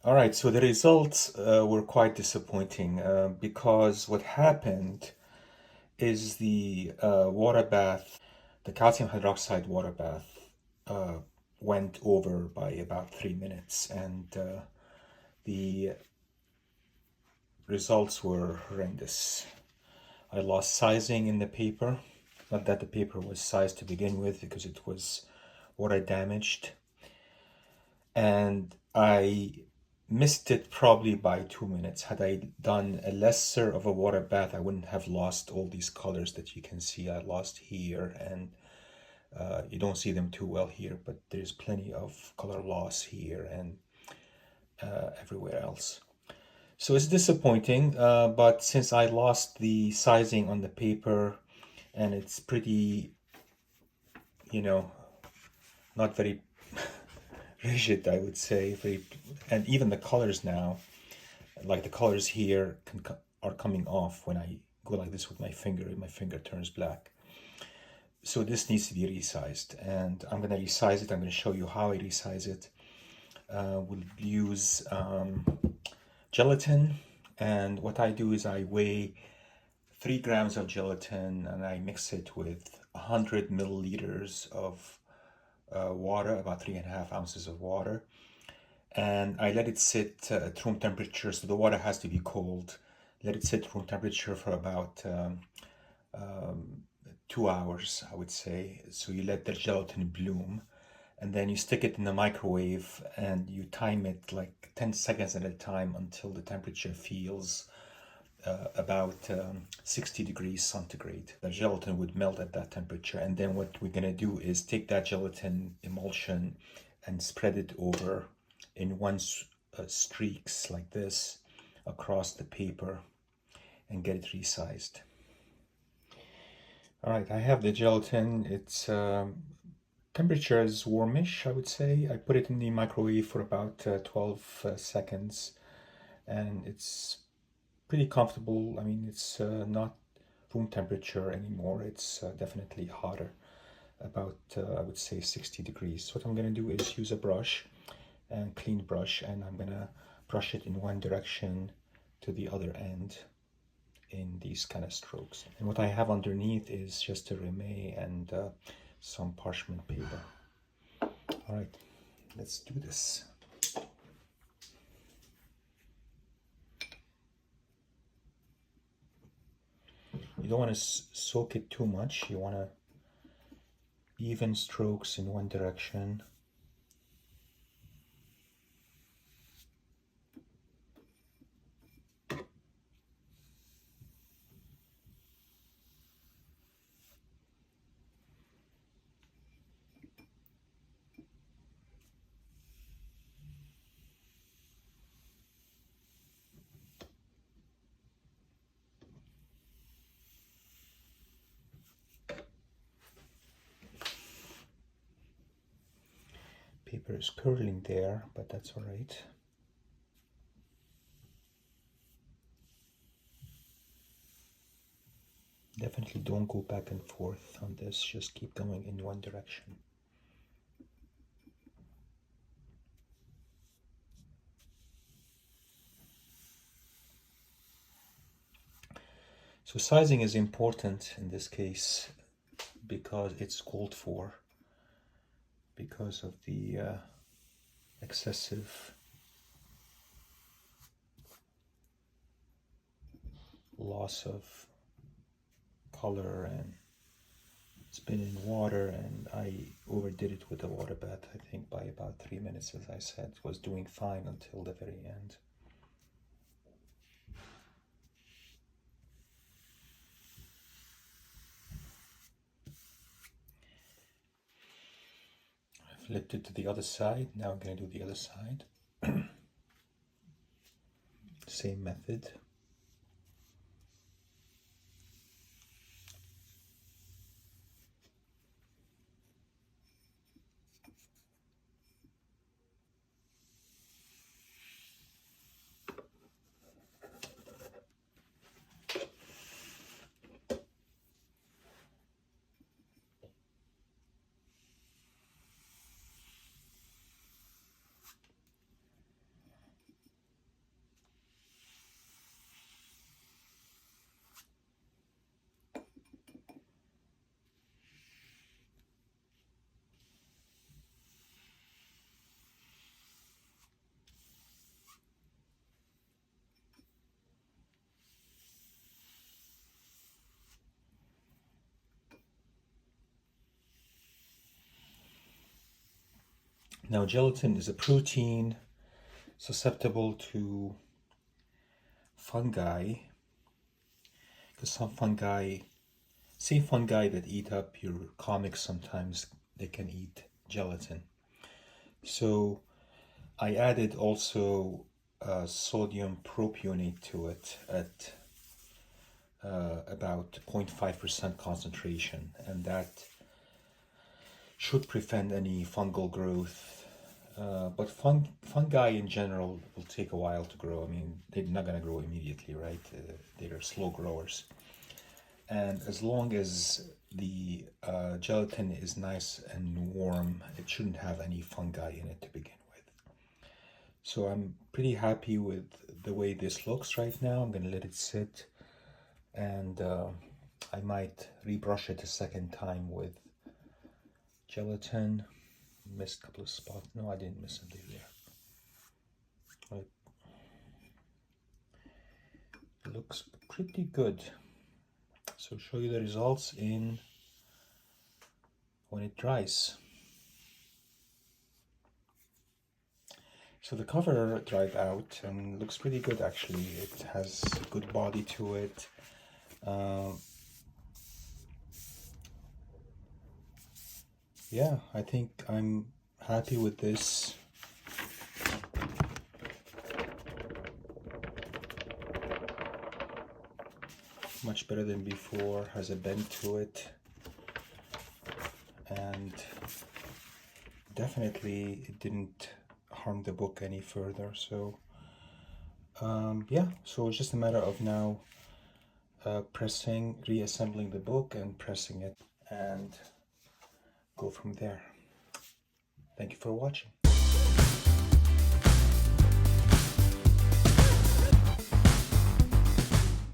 All right, so the results were quite disappointing because what happened is the water bath, the calcium hydroxide water bath, uh, went over by about 3 minutes, and the results were horrendous. I lost sizing in the paper. Not that the paper was sized to begin with, because it was water damaged. And I missed it probably by 2 minutes. Had I done a lesser of a water bath, I wouldn't have lost all these colors that you can see. I lost here, and you don't see them too well here, but there's plenty of color loss here and everywhere else. So it's disappointing, but since I lost the sizing on the paper and it's pretty, you know, not very rigid, I would say, very, and even the colors now, like the colors here are coming off when I go like this with my finger, and my finger turns black. So this needs to be resized, and I'm gonna resize it. I'm gonna show you how I resize it. We'll use gelatin, and what I do is I weigh 3 grams of gelatin and I mix it with 100 milliliters of water, about 3.5 ounces of water, and I let it sit at room temperature. So the water has to be cold. Let it sit room temperature for about 2 hours, I would say. So you let the gelatin bloom, and then you stick it in the microwave and you time it like 10 seconds at a time until the temperature feels about 60 degrees centigrade. The gelatin would melt at that temperature, and then what we're gonna do is take that gelatin emulsion and spread it over in streaks like this across the paper and get it resized. All right, I have the gelatin. Its temperature is warmish, I would say. I put it in the microwave for about 12 seconds, and it's pretty comfortable. I mean, it's not room temperature anymore. It's definitely hotter, about I would say 60 degrees. So what I'm going to do is use a brush, and clean brush, and I'm going to brush it in one direction to the other end in these kind of strokes. And what I have underneath is just a Rimet and some parchment paper. All right, let's do this. You don't want to soak it too much. You want to even strokes in one direction. Paper is curling there, but that's all right. Definitely don't go back and forth on this, just keep going in one direction. So sizing is important in this case because it's called for, because of the excessive loss of color, and it's been in water, and I overdid it with the water bath, I think by about 3 minutes. As I said, it was doing fine until the very end. I flipped it to the other side. Now I'm going to do the other side. Same method. Now, gelatin is a protein susceptible to fungi, because some fungi, say fungi that eat up your comics, sometimes they can eat gelatin. So I added also sodium propionate to it at about 0.5% concentration, and that should prevent any fungal growth. But fungi in general will take a while to grow. I mean, they're not going to grow immediately, right? They're slow growers. And as long as the gelatin is nice and warm, it shouldn't have any fungi in it to begin with. So I'm pretty happy with the way this looks right now. I'm going to let it sit, and I might rebrush it a second time with gelatin. Missed a couple of spots. No, I didn't miss something there. Right. It looks pretty good. So show you the results in when it dries. So the cover dried out and looks pretty good actually. It has a good body to it. Yeah, I think I'm happy with this. Much better than before, has a bend to it, and definitely it didn't harm the book any further. So yeah, so it's just a matter of now reassembling the book and pressing it, and go from there. Thank you for watching.